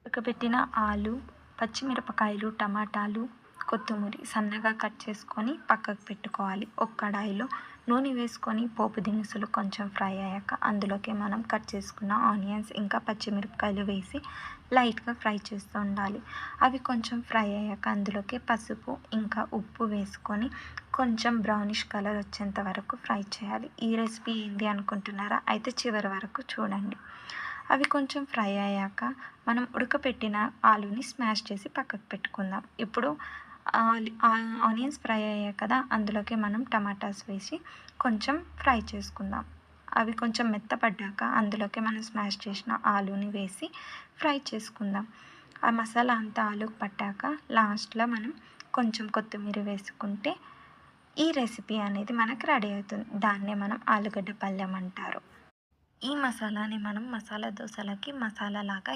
ఉడకబెట్టిన ఆలు, పచ్చిమిరపకాయలు, టమాటాలు, కొత్తిమీర సన్నగా కట్ చేసుకొని పక్కకు పెట్టుకోవాలి. ఒక కడాయిలో నూనె వేసుకొని పోపు దినుసులు కొంచెం ఫ్రై అయ్యాక అందులోకి మనం కట్ చేసుకున్న ఆనియన్స్ ఇంకా పచ్చిమిరపకాయలు వేసి లైట్గా ఫ్రై చేస్తూ ఉండాలి. అవి కొంచెం ఫ్రై అయ్యాక అందులోకి పసుపు ఇంకా ఉప్పు వేసుకొని కొంచెం బ్రౌనిష్ కలర్ వచ్చేంత వరకు ఫ్రై చేయాలి. ఈ రెసిపీ ఏంటి అనుకుంటున్నారా? అయితే చివరి వరకు చూడండి. అవి కొంచెం ఫ్రై అయ్యాక మనం ఉడకపెట్టిన ఆలుని స్మాష్ చేసి పక్కకు పెట్టుకుందాం. ఇప్పుడు ఆనియన్స్ ఫ్రై అయ్యాయి కదా, అందులోకి మనం టమాటాస్ వేసి కొంచెం ఫ్రై చేసుకుందాం. అవి కొంచెం మెత్తపడ్డాక అందులోకి మనం స్మాష్ చేసిన ఆలుని వేసి ఫ్రై చేసుకుందాం. ఆ మసాలా అంతా ఆలుకు పట్టాక లాస్ట్లో మనం కొంచెం కొత్తిమీర వేసుకుంటే ఈ రెసిపీ అనేది మనకు రెడీ అవుతుంది. దాన్నే మనం ఆలుగడ్డ పళ్ళెం అంటారు. ఈ మసాలాని మనం మసాలా దోశలకి మసాలా లాగా